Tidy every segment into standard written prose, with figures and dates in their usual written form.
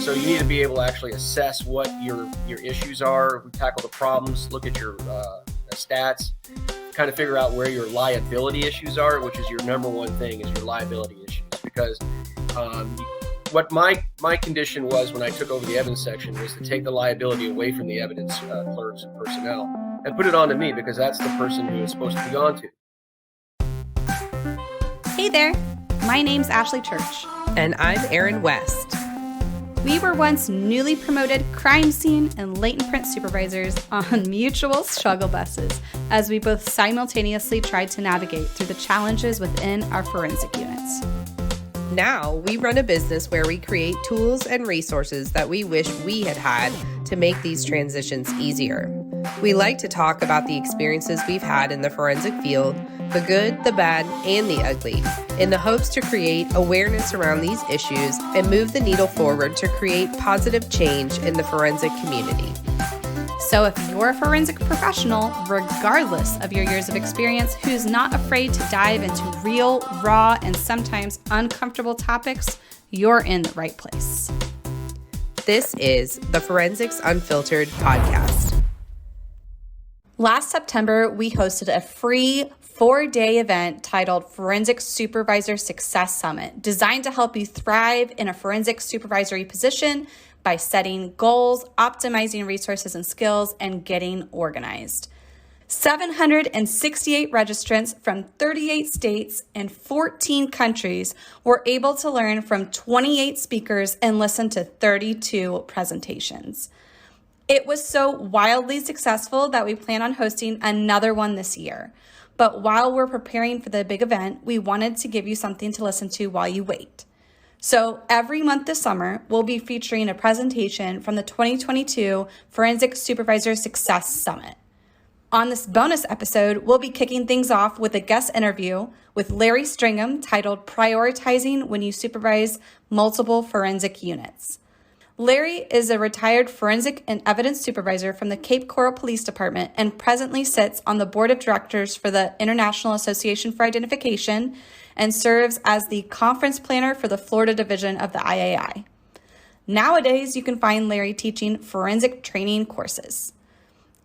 So you need to be able to actually assess what your issues are, tackle the problems, look at your stats, kind of figure out where your liability issues are, which is your number one thing is your liability issues. Because what my condition was when I took over the evidence section was to take the liability away from the evidence clerks and personnel and put it on to me, because that's the person who it's supposed to be on to. Hey there, my name's Ashley Church. And I'm Erin West. We were once newly promoted crime scene and latent print supervisors on mutual struggle buses as we both simultaneously tried to navigate through the challenges within our forensic units. Now we run a business where we create tools and resources that we wish we had had to make these transitions easier. We like to talk about the experiences we've had in the forensic field, the good, the bad, and the ugly, in the hopes to create awareness around these issues and move the needle forward to create positive change in the forensic community. So if you're a forensic professional, regardless of your years of experience, who's not afraid to dive into real, raw, and sometimes uncomfortable topics, you're in the right place. This is the Forensics Unfiltered podcast. Last September, we hosted a free 4-day event titled Forensic Supervisor Success Summit, designed to help you thrive in a forensic supervisory position by setting goals, optimizing resources and skills, and getting organized. 768 registrants from 38 states and 14 countries were able to learn from 28 speakers and listen to 32 presentations. It was so wildly successful that we plan on hosting another one this year. But while we're preparing for the big event, we wanted to give you something to listen to while you wait. So every month this summer, we'll be featuring a presentation from the 2022 Forensic Supervisor Success Summit. On this bonus episode, we'll be kicking things off with a guest interview with Larry Stringham titled Prioritizing When You Supervise Multiple Forensic Units. Larry is a retired forensic and evidence supervisor from the Cape Coral Police Department and presently sits on the board of directors for the International Association for Identification and serves as the conference planner for the Florida division of the IAI. Nowadays, you can find Larry teaching forensic training courses.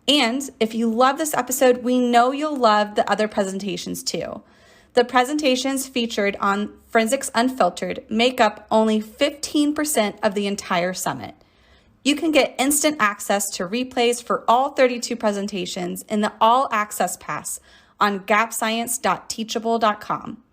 And if you love this episode, we know you'll love the other presentations too. The presentations featured on Forensics Unfiltered make up only 15% of the entire summit. You can get instant access to replays for all 32 presentations in the All Access Pass on gapscience.teachable.com.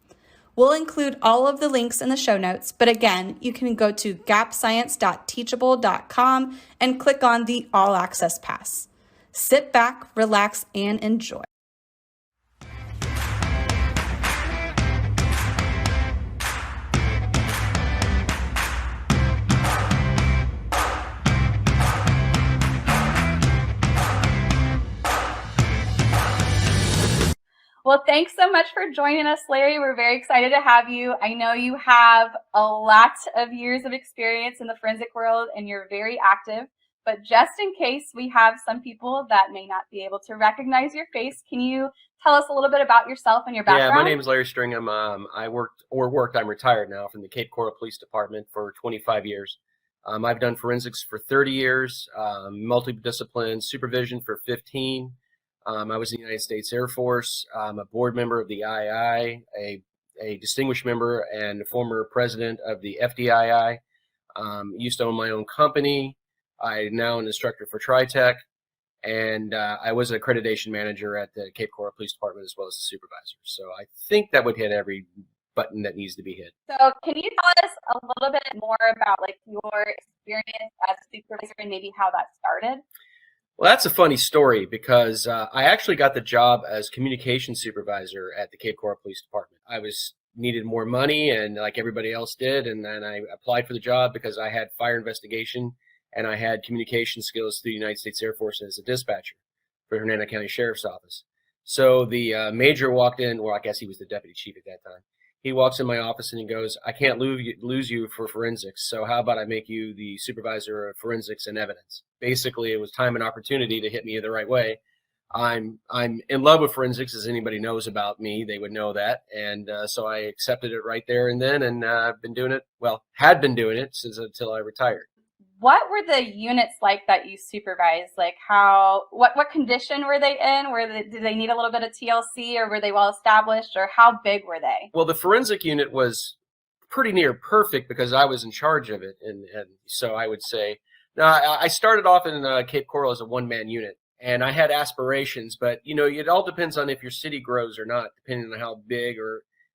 We'll include all of the links in the show notes, but again, you can go to gapscience.teachable.com and click on the All Access Pass. Sit back, relax, and enjoy. Well, thanks so much for joining us, Larry. We're very excited to have you. I know you have a lot of years of experience in the forensic world and you're very active, but just in case we have some people that may not be able to recognize your face, can you tell us a little bit about yourself and your background? Yeah, my name is Larry Stringham. I'm retired now from the Cape Coral Police Department for 25 years. I've done forensics for 30 years, multidiscipline supervision for 15. I was in the United States Air Force. I'm a board member of the II, a distinguished member and former president of the FDII. Used to own my own company. I'm now an instructor for TriTech, and I was an accreditation manager at the Cape Coral Police Department as well as the supervisor. So I think that would hit every button that needs to be hit. So can you tell us a little bit more about your experience as a supervisor and maybe how that started? Well, that's a funny story because I actually got the job as communication supervisor at the Cape Coral Police Department. I needed more money, and like everybody else did, and then I applied for the job because I had fire investigation and I had communication skills through the United States Air Force as a dispatcher for Hernando County Sheriff's Office. So the major walked in, or I guess he was the deputy chief at that time. He walks in my office and he goes, "I can't lose you for forensics, so how about I make you the supervisor of forensics and evidence?" Basically, it was time and opportunity to hit me the right way. I'm in love with forensics, as anybody knows about me. They would know that, and so I accepted it right there and then, and I've been doing it. Well, had been doing it since until I retired. What were the units like that you supervised? Like what condition were they in? Did they need a little bit of TLC, or were they well established, or how big were they? Well, the forensic unit was pretty near perfect because I was in charge of it. And so I would say, now I started off in Cape Coral as a one-man unit, and I had aspirations, but it all depends on if your city grows or not, depending on how big.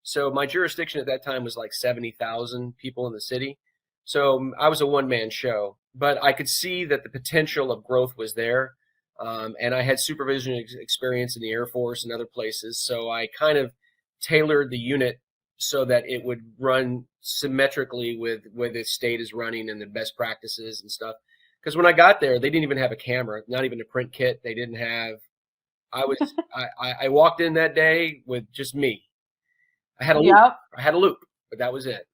So my jurisdiction at that time was like 70,000 people in the city. So I was a one-man show, but I could see that the potential of growth was there. And I had supervision experience in the Air Force and other places. So I kind of tailored the unit so that it would run symmetrically with where the state is running and the best practices and stuff. Because when I got there, they didn't even have a camera, not even a print kit. They didn't have. I walked in that day with just me. I had a loop. Yep. I had a loop, but that was it.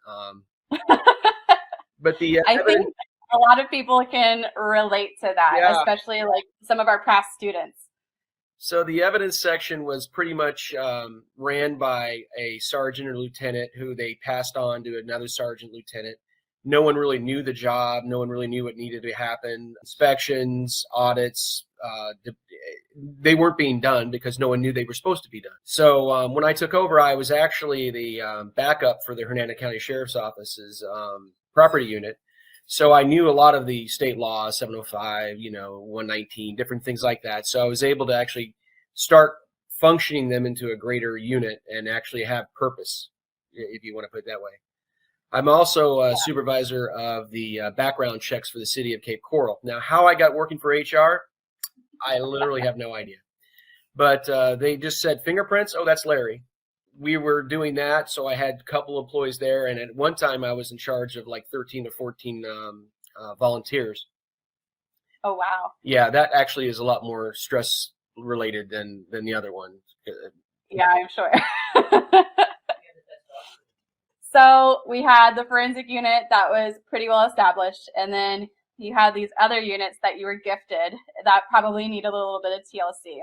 But I think a lot of people can relate to that, Yeah. especially like some of our past students. So the evidence section was pretty much ran by a sergeant or lieutenant who they passed on to another sergeant lieutenant. No one really knew the job. No one really knew what needed to happen. Inspections, audits, they weren't being done because no one knew they were supposed to be done. So when I took over, I was actually the backup for the Hernando County Sheriff's Office's property unit. So I knew a lot of the state laws, 705, 119, different things like that. So I was able to actually start functioning them into a greater unit and actually have purpose, if you want to put it that way. I'm also a supervisor of the background checks for the city of Cape Coral. Now, how I got working for HR, I literally have no idea. But they just said fingerprints. Oh, that's Larry. We were doing that, so I had a couple employees there, and at one time I was in charge of like 13 to 14 volunteers. Oh, wow. Yeah, that actually is a lot more stress related than the other one. Yeah, I'm sure. So we had the forensic unit that was pretty well established, and then you had these other units that you were gifted that probably need a little bit of TLC.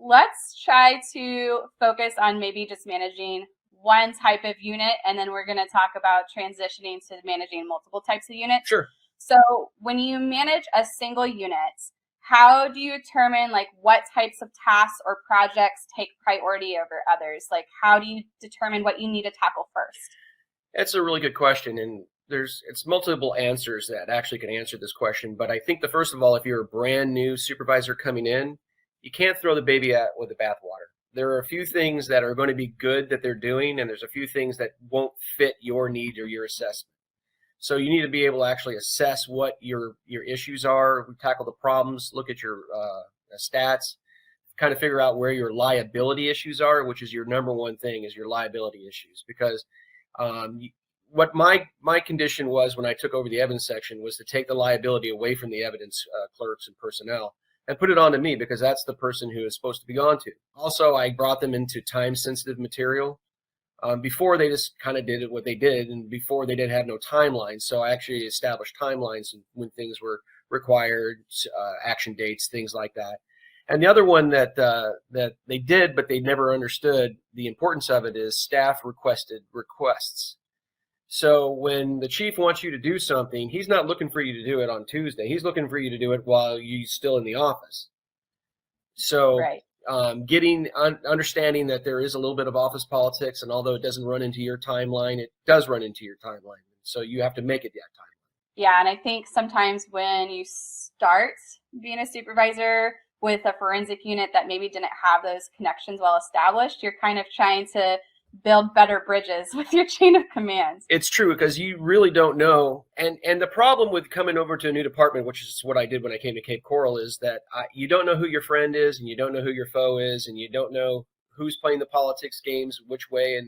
Let's try to focus on maybe just managing one type of unit, and then we're going to talk about transitioning to managing multiple types of units. Sure. So when you manage a single unit, how do you determine like what types of tasks or projects take priority over others? Like how do you determine what you need to tackle first? That's a really good question, and it's multiple answers that actually can answer this question. But I think first of all, if you're a brand new supervisor coming in, you can't throw the baby out with the bathwater. There are a few things that are going to be good that they're doing, and there's a few things that won't fit your need or your assessment. So you need to be able to actually assess what your issues are, tackle the problems, look at your stats, kind of figure out where your liability issues are, which is your number one thing is your liability issues. Because what my condition was when I took over the evidence section was to take the liability away from the evidence clerks and personnel and put it onto me, because that's the person who is supposed to be gone to. Also, I brought them into time-sensitive material. Before they just kind of did what they did, and before they didn't have no timelines. So I actually established timelines when things were required, action dates, things like that. And the other one that they did, but they never understood the importance of it, is staff requested requests. So when the chief wants you to do something, he's not looking for you to do it on Tuesday. He's looking for you to do it while you're still in the office. So Right. Understanding that there is a little bit of office politics, and although it doesn't run into your timeline, it does run into your timeline. So you have to make it that timeline. Yeah, and I think sometimes when you start being a supervisor with a forensic unit that maybe didn't have those connections well established, you're kind of trying to build better bridges with your chain of command. It's true, because you really don't know. And the problem with coming over to a new department, which is what I did when I came to Cape Coral, is that you don't know who your friend is, and you don't know who your foe is, and you don't know who's playing the politics games which way.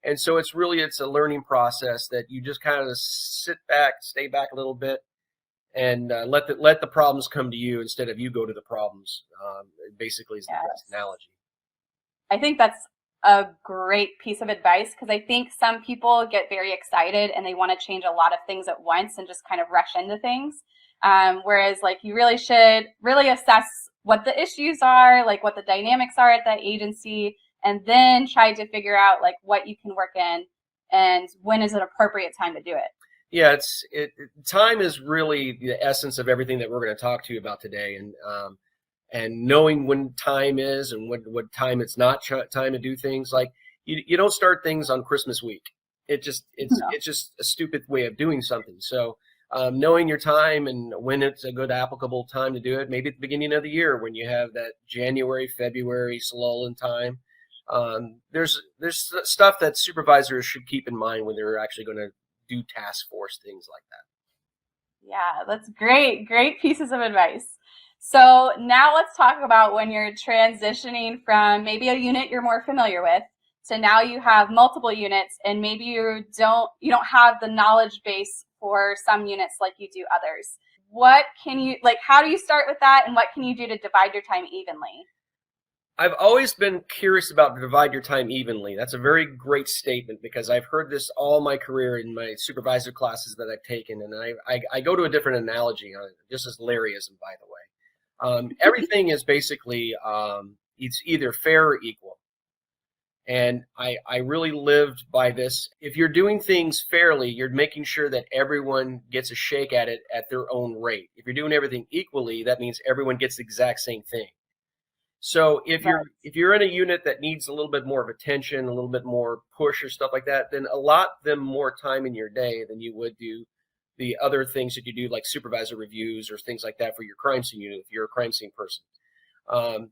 And so it's a learning process that you just kind of sit back, stay back a little bit, and let the problems come to you instead of you go to the problems. Basically is the best analogy. I think that's a great piece of advice, because I think some people get very excited and they want to change a lot of things at once and just kind of rush into things. Whereas like you really should really assess what the issues are, like what the dynamics are at that agency, and then try to figure out like what you can work in and when is an appropriate time to do it. Yeah, time is really the essence of everything that we're going to talk to you about today, and knowing when time is and what time it's not time to do things. Like you don't start things on Christmas week. It's just a stupid way of doing something. So knowing your time and when it's a good applicable time to do it, maybe at the beginning of the year when you have that January, February lull in time. There's stuff that supervisors should keep in mind when they're actually going to do task force things like that. Yeah, that's great. Great pieces of advice. So now let's talk about when you're transitioning from maybe a unit you're more familiar with to now you have multiple units and maybe you don't have the knowledge base for some units like you do others. What can you, like, how do you start with that, and what can you do to divide your time evenly? I've always been curious about divide your time evenly. That's a very great statement because I've heard this all my career in my supervisor classes that I've taken, and I go to a different analogy on it, just as Larryism, by the way. Everything is basically it's either fair or equal, and I really lived by this. If you're doing things fairly, you're making sure that everyone gets a shake at it at their own rate. If you're doing everything equally, that means everyone gets the exact same thing. So if you're in a unit that needs a little bit more of attention, a little bit more push or stuff like that, then allot them more time in your day than you would do the other things that you do, like supervisor reviews or things like that for your crime scene unit, if you're a crime scene person.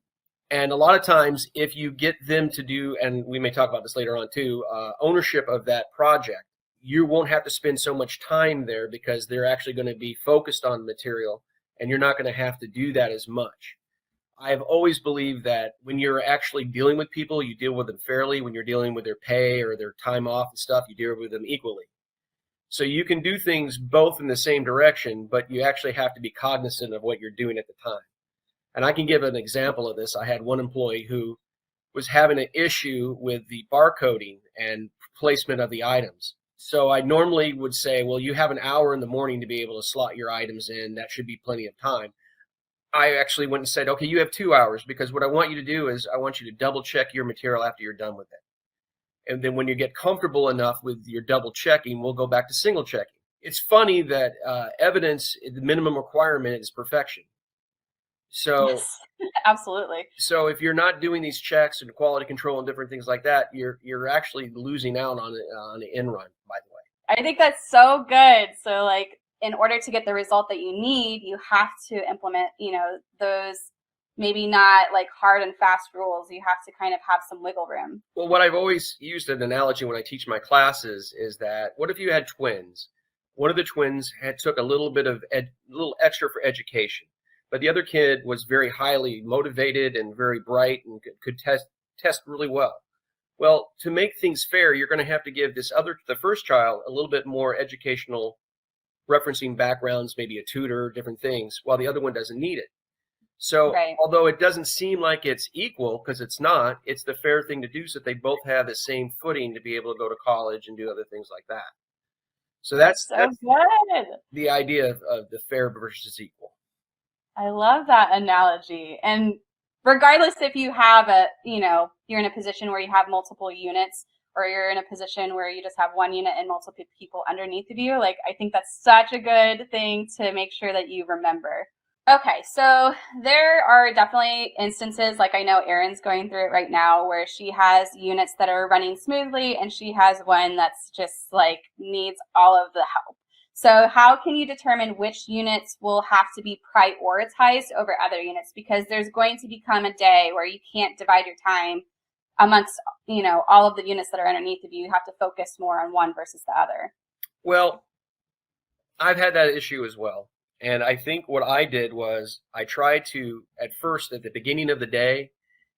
And a lot of times, if you get them to do, and we may talk about this later on too, ownership of that project, you won't have to spend so much time there because they're actually going to be focused on material, and you're not going to have to do that as much. I've always believed that when you're actually dealing with people, you deal with them fairly. When you're dealing with their pay or their time off and stuff, you deal with them equally. So you can do things both in the same direction, but you actually have to be cognizant of what you're doing at the time. And I can give an example of this. I had one employee who was having an issue with the barcoding and placement of the items. So I normally would say, well, you have an hour in the morning to be able to slot your items in. That should be plenty of time. I actually went and said, okay, you have 2 hours, because what I want you to do is I want you to double check your material after you're done with it. And then when you get comfortable enough with your double checking, we'll go back to single checking. It's funny that evidence, the minimum requirement is perfection. So yes, absolutely. So if you're not doing these checks and quality control and different things like that, you're actually losing out on the end run, by the way. I think that's so good. So like, in order to get the result that you need, you have to implement, those maybe not like hard and fast rules. You have to kind of have some wiggle room. Well, what I've always used an analogy when I teach my classes is that what if you had twins? One of the twins took a little bit of little extra for education, but the other kid was very highly motivated and very bright and could test really well. Well, to make things fair, you're going to have to give the first child a little bit more educational, referencing backgrounds, maybe a tutor, different things, while the other one doesn't need it. So Although it doesn't seem like it's equal, because it's not, it's the fair thing to do so that they both have the same footing to be able to go to college and do other things like that. So that's good. The idea of the fair versus equal. I love that analogy. And regardless if you have you're in a position where you have multiple units, or you're in a position where you just have one unit and multiple people underneath of you, like, I think that's such a good thing to make sure that you remember. Okay, so there are definitely instances, like I know Erin's going through it right now, where she has units that are running smoothly and she has one that's just like needs all of the help. So how can you determine which units will have to be prioritized over other units? Because there's going to become a day where you can't divide your time amongst, all of the units that are underneath of you. You have to focus more on one versus the other. Well, I've had that issue as well. And I think what I did was I tried to, at the beginning of the day,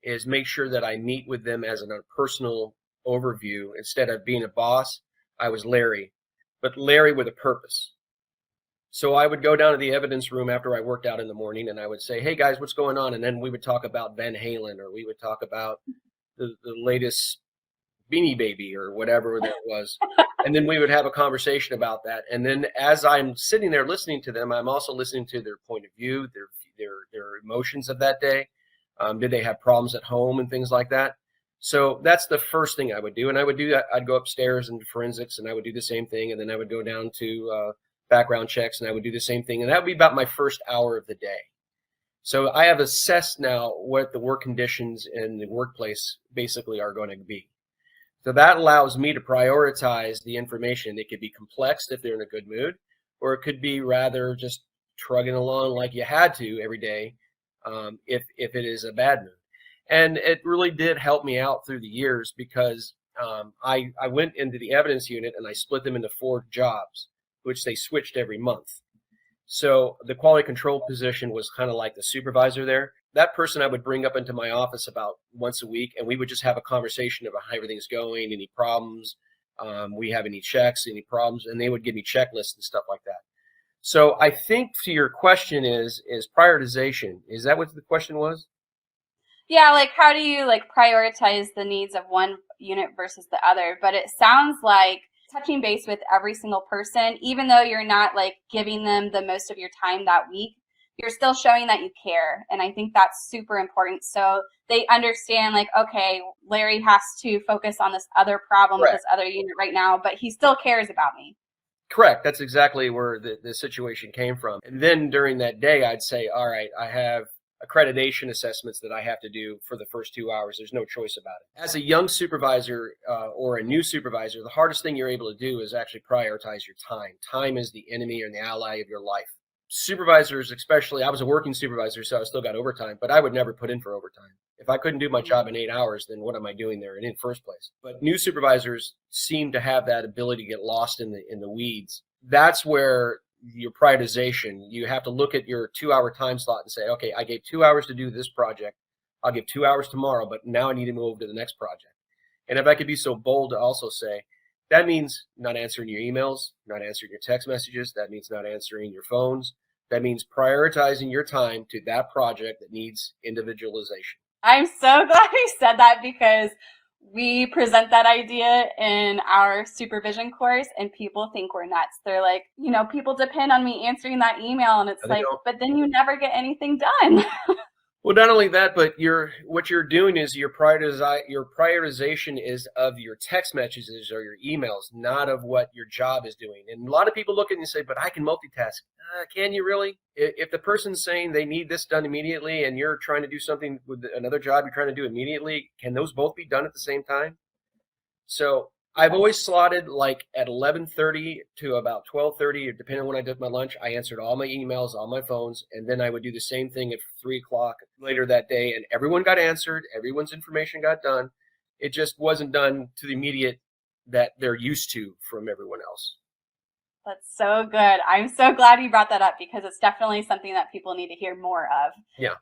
is make sure that I meet with them as a personal overview. Instead of being a boss, I was Larry, but Larry with a purpose. So I would go down to the evidence room after I worked out in the morning, and I would say, hey guys, what's going on? And then we would talk about Van Halen, or we would talk about the latest Beanie Baby or whatever that was. And then we would have a conversation about that. And then as I'm sitting there listening to them, I'm also listening to their point of view, their emotions of that day. Did they have problems at home and things like that? So that's the first thing I would do. And I would do that. I'd go upstairs into forensics and I would do the same thing. And then I would go down to background checks and I would do the same thing. And that would be about my first hour of the day. So I have assessed now what the work conditions in the workplace basically are going to be. So that allows me to prioritize the information. It could be complex if they're in a good mood, or it could be rather just trugging along like you had to every day if it is a bad mood. And it really did help me out through the years because I went into the evidence unit and I split them into 4 jobs, which they switched every month. So the quality control position was kind of like the supervisor there. That person I would bring up into my office about once a week, and we would just have a conversation about how everything's going, any problems, we have any checks, any problems, and they would give me checklists and stuff like that. So I think to your question is prioritization. Is that what the question was? Yeah, like how do you like prioritize the needs of one unit versus the other? But it sounds like touching base with every single person, even though you're not like giving them the most of your time that week, you're still showing that you care. And I think that's super important. So they understand like, okay, Larry has to focus on this other problem with this other unit right now, but he still cares about me. Correct. That's exactly where the situation came from. And then during that day, I'd say, all right, I have accreditation assessments that I have to do for the first 2 hours. There's no choice about it. As a young supervisor or a new supervisor, the hardest thing you're able to do is actually prioritize your time. Time is the enemy and the ally of your life. Supervisors, especially, I was a working supervisor, so I still got overtime, but I would never put in for overtime. If I couldn't do my job in 8 hours, then what am I doing there in the first place? But new supervisors seem to have that ability to get lost in the weeds. That's where your prioritization, you have to look at your 2-hour time slot and say, okay, I gave 2 hours to do this project. I'll give 2 hours tomorrow, but now I need to move to the next project. And if I could be so bold to also say, that means not answering your emails, not answering your text messages. That means not answering your phones. That means prioritizing your time to that project that needs individualization. I'm so glad you said that because we present that idea in our supervision course and people think we're nuts. They're like, you know, people depend on me answering that email. And it's like, but then you never get anything done. Well, not only that, but what you're doing is your prioritization is of your text messages or your emails, not of what your job is doing. And a lot of people look at it and say, but I can multitask. Can you really? If the person's saying they need this done immediately and you're trying to do something with another job you're trying to do immediately, can those both be done at the same time? So I've always slotted like at 11:30 to about 12:30, depending on when I did my lunch. I answered all my emails, all my phones, and then I would do the same thing at 3 o'clock later that day. And everyone got answered. Everyone's information got done. It just wasn't done to the immediate that they're used to from everyone else. That's so good. I'm so glad you brought that up because it's definitely something that people need to hear more of. Yeah.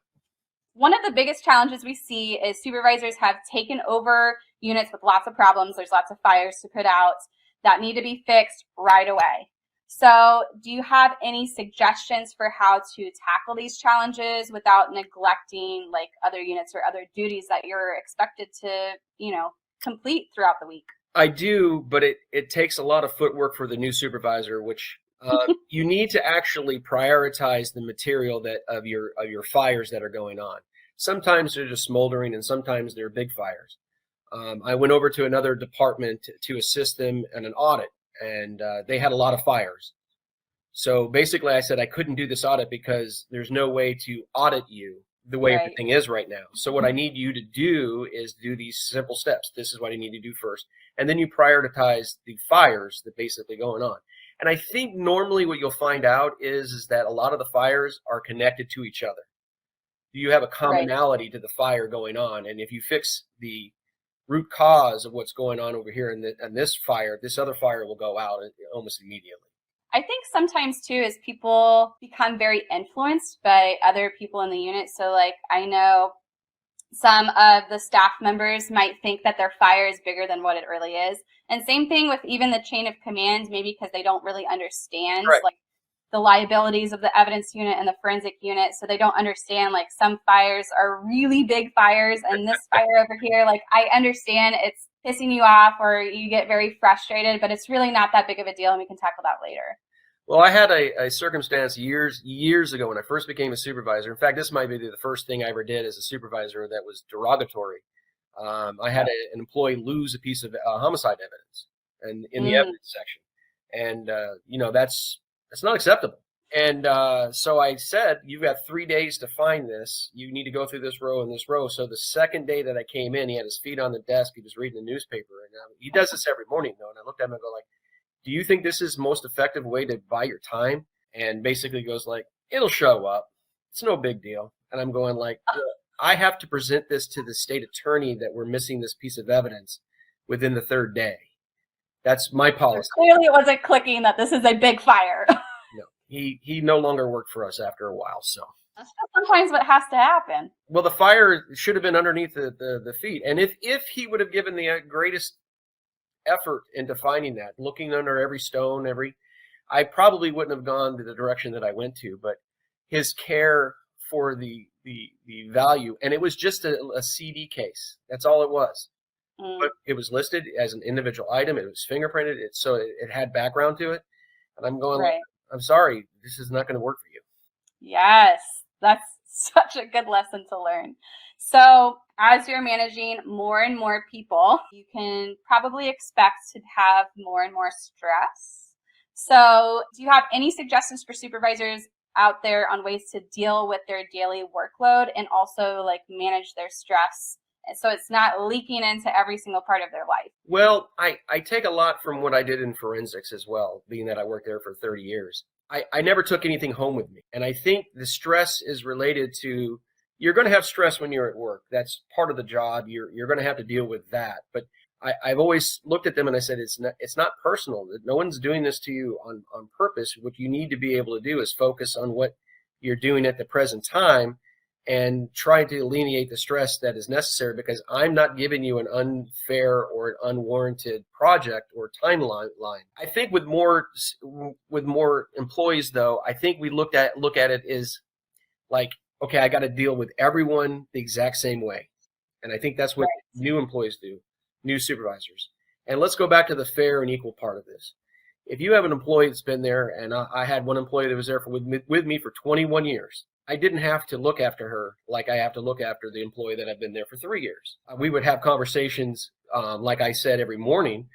One of the biggest challenges we see is supervisors have taken over units with lots of problems. There's lots of fires to put out that need to be fixed right away. So do you have any suggestions for how to tackle these challenges without neglecting like other units or other duties that you're expected to, you know, complete throughout the week? I do, but it takes a lot of footwork for the new supervisor, which you need to actually prioritize the material that of your fires that are going on. Sometimes they're just smoldering, and sometimes they're big fires. I went over to another department to assist them in an audit, and they had a lot of fires. So basically, I said I couldn't do this audit because there's no way to audit you the way everything is right now. So what I need you to do is do these simple steps. This is what I need to do first. And then you prioritize the fires that basically going on. And I think normally what you'll find out is that a lot of the fires are connected to each other. You have a commonality to the fire going on. And if you fix the root cause of what's going on over here in this fire, this other fire will go out almost immediately. I think sometimes too is people become very influenced by other people in the unit. So like I know some of the staff members might think that their fire is bigger than what it really is. And same thing with even the chain of command, maybe because they don't really understand like the liabilities of the evidence unit and the forensic unit. So they don't understand like some fires are really big fires and this fire over here, like I understand it's pissing you off or you get very frustrated, but it's really not that big of a deal and we can tackle that later. Well, I had a circumstance years ago when I first became a supervisor. In fact, this might be the first thing I ever did as a supervisor that was derogatory. I had an employee lose a piece of homicide evidence and in the evidence section. And, that's not acceptable. And so I said, you've got 3 days to find this. You need to go through this row and this row. So the second day that I came in, he had his feet on the desk. He was reading the newspaper. And he does this every morning, though. And I looked at him and go like, do you think this is the most effective way to buy your time? And basically goes like, it'll show up. It's no big deal. And I'm going like, I have to present this to the state attorney that we're missing this piece of evidence within the third day. That's my policy. Clearly it wasn't clicking that this is a big fire. No, he no longer worked for us after a while. So that's just sometimes what has to happen. Well, the fire should have been underneath the feet. And if he would have given the greatest effort into finding that, looking under every stone, I probably wouldn't have gone to the direction that I went to, but his care for the value, and it was just a CD case. That's all it was. But it was listed as an individual item. It was fingerprinted. So it had background to it. And I'm going, right. I'm sorry, this is not going to work for you. Yes, that's such a good lesson to learn. So as you're managing more and more people, you can probably expect to have more and more stress. So do you have any suggestions for supervisors out there on ways to deal with their daily workload and also like manage their stress so it's not leaking into every single part of their life? Well, I take a lot from what I did in forensics as well, being that I worked there for 30 years. I never took anything home with me. And I think the stress is related to, you're going to have stress when you're at work. That's part of the job. You're going to have to deal with that. But I've always looked at them and I said, it's not personal. No one's doing this to you on purpose. What you need to be able to do is focus on what you're doing at the present time and try to alleviate the stress that is necessary, because I'm not giving you an unfair or an unwarranted project or timeline. I think with more employees, though, I think we look at it as like, okay, I got to deal with everyone the exact same way. And I think that's what new employees do, new supervisors. And let's go back to the fair and equal part of this. If you have an employee that's been there, and I had one employee that was there with me for 21 years, I didn't have to look after her like I have to look after the employee that I've been there for 3 years. We would have conversations, like I said, every morning.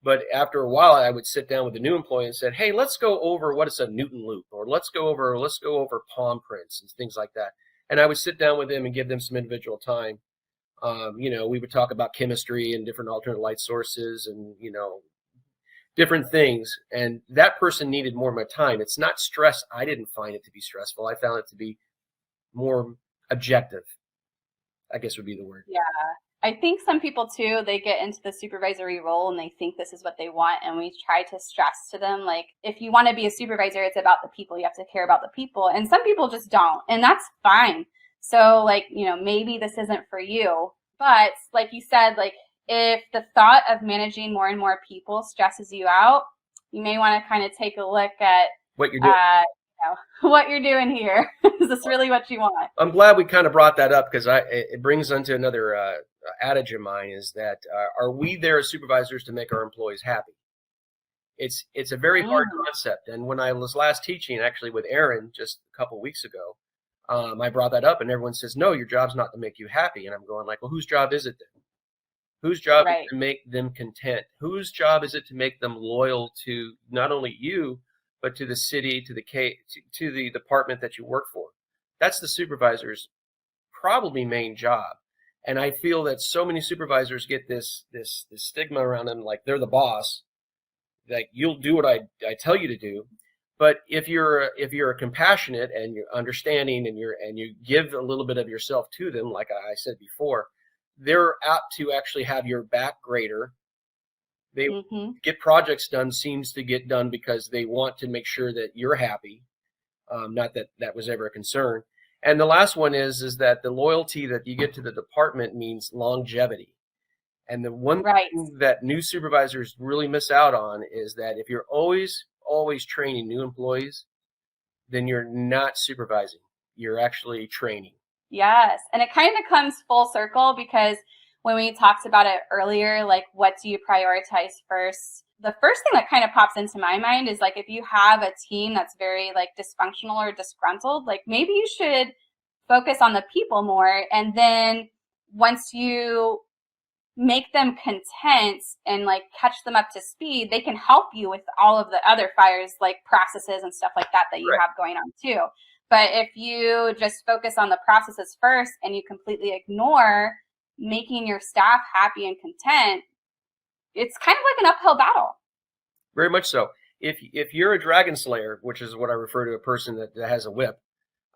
But after a while, I would sit down with the new employee and said, hey, let's go over what is a Newton loop, or let's go over palm prints and things like that. And I would sit down with them and give them some individual time. We would talk about chemistry and different alternate light sources and, different things. And that person needed more of my time. It's not stress. I didn't find it to be stressful. I found it to be more objective, I guess would be the word. Yeah. I think some people too, they get into the supervisory role and they think this is what they want. And we try to stress to them, like, if you want to be a supervisor, it's about the people. You have to care about the people. And some people just don't. And that's fine. So maybe this isn't for you. But like you said, like, if the thought of managing more and more people stresses you out, you may want to kind of take a look at what you're doing. What you're doing here. Is this really what you want? I'm glad we kind of brought that up, because it brings into another adage of mine, is that are we there as supervisors to make our employees happy? It's a very hard concept. And when I was last teaching, actually with Aaron just a couple of weeks ago, I brought that up, and everyone says, no, your job's not to make you happy. And I'm going like, well, whose job is it then? Whose job is to make them content? Whose job is it to make them loyal to not only you, but to the city, to the department that you work for? That's the supervisor's probably main job. And I feel that so many supervisors get this stigma around them, like they're the boss, like you'll do what I tell you to do. But if you're compassionate and you're understanding and you give a little bit of yourself to them, like I said before, they're apt to actually have your back greater. They get projects done, seems to get done because they want to make sure that you're happy. Not that was ever a concern. And the last one is that the loyalty that you get to the department means longevity. And the one thing that new supervisors really miss out on is that if you're always training new employees, then you're not supervising. You're actually training. Yes. And it kind of comes full circle, because when we talked about it earlier, like, what do you prioritize first? The first thing that kind of pops into my mind is, like, if you have a team that's very like dysfunctional or disgruntled, like maybe you should focus on the people more. And then once you make them content and like catch them up to speed, they can help you with all of the other fires, like processes and stuff like that you Right. have going on too. But if you just focus on the processes first and you completely ignore making your staff happy and content, it's kind of like an uphill battle. Very much so. If you're a dragon slayer, which is what I refer to a person that has a whip,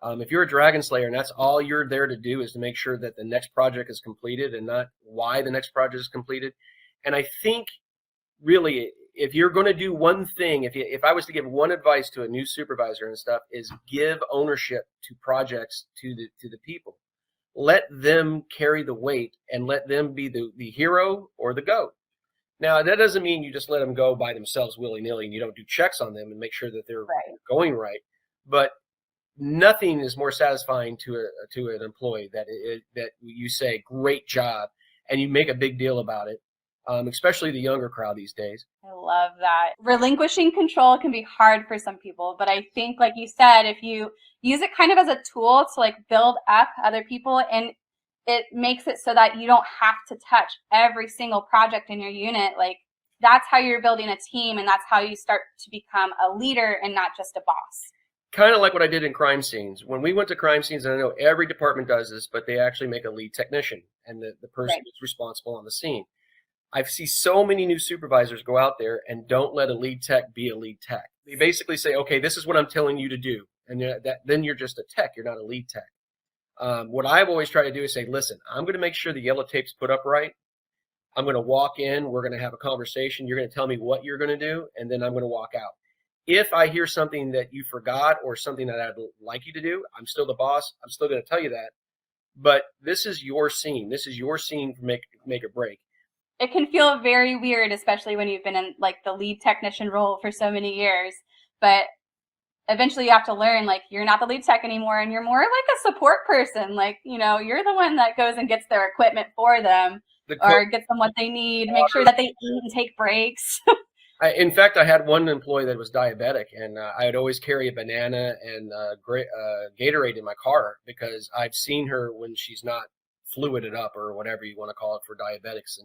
if you're a dragon slayer and that's all you're there to do is to make sure that the next project is completed and not why the next project is completed. And I think really, if you're going to do one thing, if I was to give one advice to a new supervisor and stuff, is give ownership to projects to the people. Let them carry the weight and let them be the hero or the goat. Now, that doesn't mean you just let them go by themselves willy-nilly and you don't do checks on them and make sure that they're going right. But nothing is more satisfying to an employee that you say, great job, and you make a big deal about it, especially the younger crowd these days. I love that. Relinquishing control can be hard for some people, but I think, like you said, if you use it kind of as a tool to like build up other people, and it makes it so that you don't have to touch every single project in your unit, like that's how you're building a team, and that's how you start to become a leader and not just a boss. Kind of like what I did in crime scenes. When we went to crime scenes, and I know every department does this, but they actually make a lead technician, and the person that's responsible on the scene. I see so many new supervisors go out there and don't let a lead tech be a lead tech. They basically say, okay, this is what I'm telling you to do. And then you're just a tech. You're not a lead tech. What I've always tried to do is say, listen, I'm going to make sure the yellow tape's put up right. I'm going to walk in. We're going to have a conversation. You're going to tell me what you're going to do, and then I'm going to walk out. If I hear something that you forgot or something that I'd like you to do, I'm still the boss. I'm still going to tell you that. But this is your scene. This is your scene to make or break. It can feel very weird, especially when you've been in like the lead technician role for so many years. But eventually you have to learn, like, you're not the lead tech anymore, and you're more like a support person. Like, you know, you're the one that goes and gets their equipment for them or gets them what they need, make sure that they eat and take breaks. In fact, I had one employee that was diabetic, and I would always carry a banana and Gatorade in my car because I've seen her when she's not fluided up or whatever you want to call it for diabetics.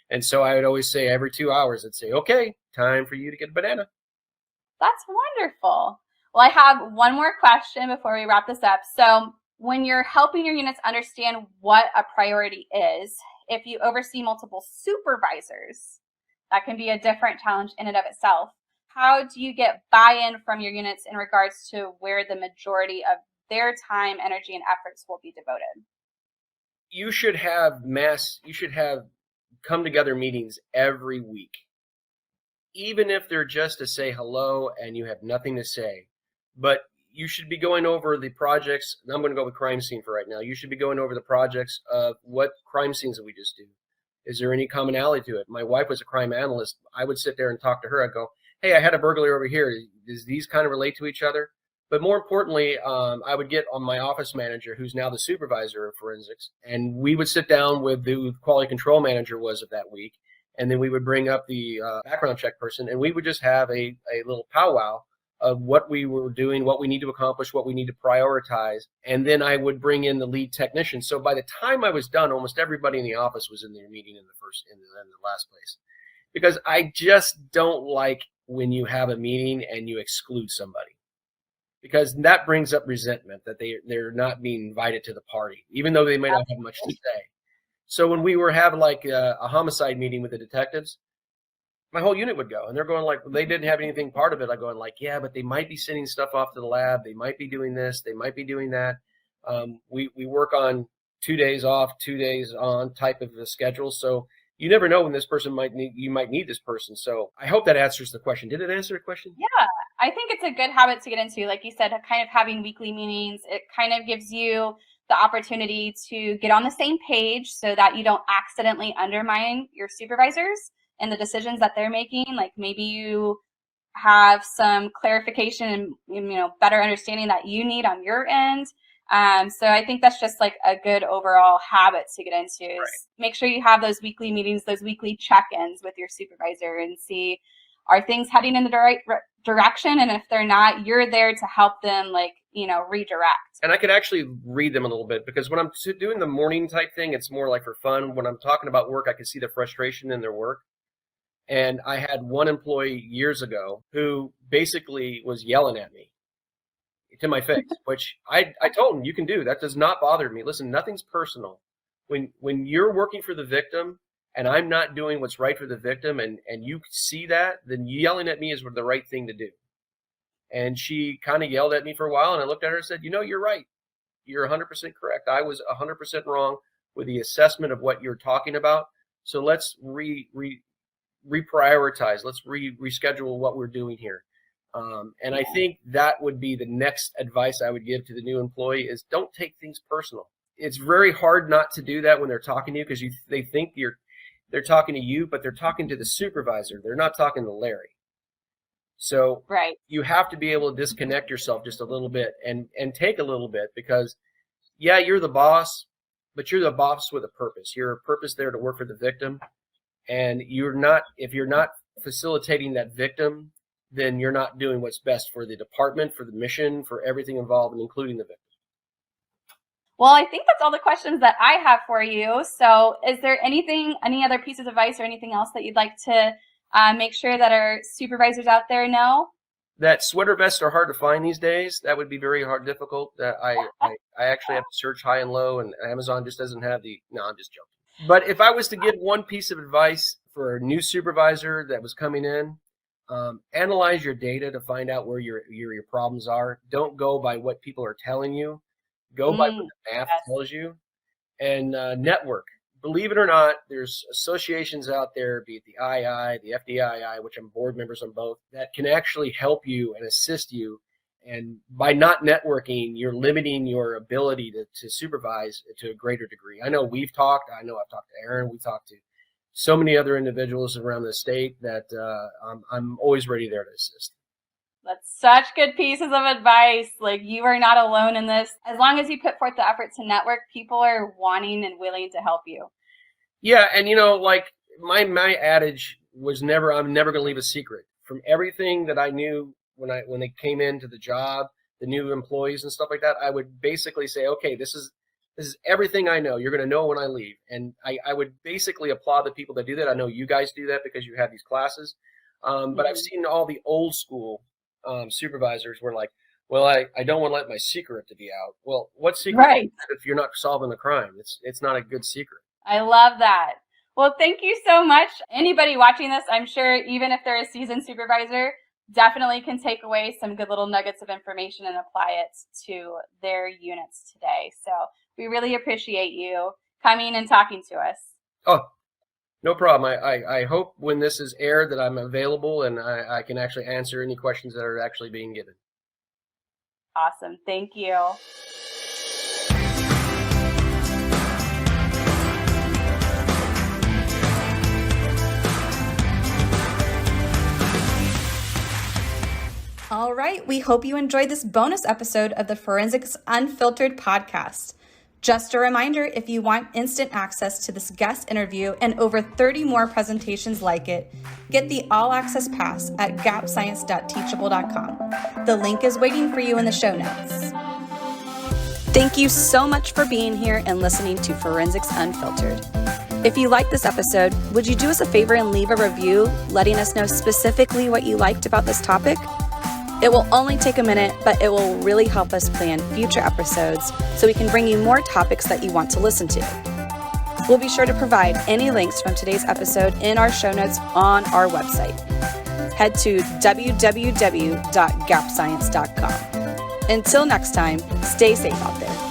And so I would always say every 2 hours, I'd say, okay, time for you to get a banana. That's wonderful. Well, I have one more question before we wrap this up. So when you're helping your units understand what a priority is, if you oversee multiple supervisors, that can be a different challenge in and of itself. How do you get buy-in from your units in regards to where the majority of their time, energy, and efforts will be devoted? You should have come together meetings every week, even if they're just to say hello and you have nothing to say. But you should be going over the projects. And I'm going to go with crime scene for right now. You should be going over the projects of what crime scenes did we just do? Is there any commonality to it? My wife was a crime analyst. I would sit there and talk to her. I'd go, hey, I had a burglary over here. Does these kind of relate to each other? But more importantly, I would get on my office manager, who's now the supervisor of forensics, and we would sit down with the quality control manager was of that week, and then we would bring up the background check person, and we would just have a little powwow of what we were doing, what we need to accomplish, what we need to prioritize, and then I would bring in the lead technician. So by the time I was done, almost everybody in the office was in their meeting in the last place, because I just don't like when you have a meeting and you exclude somebody, because that brings up resentment that they're not being invited to the party, even though they may not have much to say. So when we were having like a homicide meeting with the detectives, my whole unit would go, and they're going like, they didn't have anything part of it. I'm going like, yeah, but they might be sending stuff off to the lab. They might be doing this. They might be doing that. We work on 2 days off, 2 days on type of a schedule. So you never know when this person you might need this person. So I hope that answers the question. Did it answer the question? Yeah, I think it's a good habit to get into. Like you said, kind of having weekly meetings, it kind of gives you the opportunity to get on the same page so that you don't accidentally undermine your supervisors and the decisions that they're making. Like maybe you have some clarification and better understanding that you need on your end. So I think that's just like a good overall habit to get into. Right. Make sure you have those weekly meetings, those weekly check-ins with your supervisor, and see, are things heading in the right direction? And if they're not, you're there to help them like redirect. And I could actually read them a little bit, because when I'm doing the morning type thing, it's more like for fun. When I'm talking about work, I can see the frustration in their work. And I had one employee years ago who basically was yelling at me to my face, which I told him, you can do. That does not bother me. Listen, nothing's personal. When you're working for the victim and I'm not doing what's right for the victim, and you see that, then yelling at me is the right thing to do. And she kind of yelled at me for a while, and I looked at her and said, you're right. You're 100% correct. I was 100% wrong with the assessment of what you're talking about. So let's reprioritize. Let's reschedule what we're doing here. And I think that would be the next advice I would give to the new employee is don't take things personal. It's very hard not to do that when they're talking to you, because they think they're talking to you, but they're talking to the supervisor. They're not talking to Larry. So right. You have to be able to disconnect yourself just a little bit and take a little bit, because yeah, you're the boss, but you're the boss with a purpose. You're a purpose there to work for the victim. And if you're not facilitating that victim, then you're not doing what's best for the department, for the mission, for everything involved, including the victim. Well, I think that's all the questions that I have for you. So is there any other piece of advice or anything else that you'd like to make sure that our supervisors out there know? That sweater vests are hard to find these days. That would be very difficult. I actually have to search high and low, and Amazon just doesn't have no, I'm just joking. But if I was to give one piece of advice for a new supervisor that was coming in, analyze your data to find out where your problems are. Don't go by what people are telling you. Go by what the math tells you. And network. Believe it or not, there's associations out there, be it the II, the FDII, which I'm board members on both, that can actually help you and assist you. And by not networking, you're limiting your ability to supervise to a greater degree. I know I've talked to Aaron, we've talked to so many other individuals around the state that I'm always ready there to assist. That's such good pieces of advice. Like, you are not alone in this. As long as you put forth the effort to network, people are wanting and willing to help you. Yeah, and like my adage was I'm never going to leave a secret. From everything that I knew when they came into the job, the new employees and stuff like that, I would basically say, okay, this is everything I know. You're going to know when I leave. And I would basically applaud the people that do that. I know you guys do that because you have these classes. But I've seen all the old school supervisors were like, well, I don't want to let my secret to be out. Well, what secret right. if you're not solving the crime? It's not a good secret. I love that. Well, thank you so much. Anybody watching this, I'm sure even if they're a seasoned supervisor, definitely can take away some good little nuggets of information and apply it to their units today. So we really appreciate you coming and talking to us. Oh, no problem. I hope when this is aired that I'm available and I can actually answer any questions that are actually being given. Awesome. Thank you. All right, we hope you enjoyed this bonus episode of the Forensics Unfiltered podcast. Just a reminder, if you want instant access to this guest interview and over 30 more presentations like it, get the All Access Pass at gapscience.teachable.com. The link is waiting for you in the show notes. Thank you so much for being here and listening to Forensics Unfiltered. If you liked this episode, would you do us a favor and leave a review letting us know specifically what you liked about this topic? It will only take a minute, but it will really help us plan future episodes so we can bring you more topics that you want to listen to. We'll be sure to provide any links from today's episode in our show notes on our website. Head to www.gapscience.com. Until next time, stay safe out there.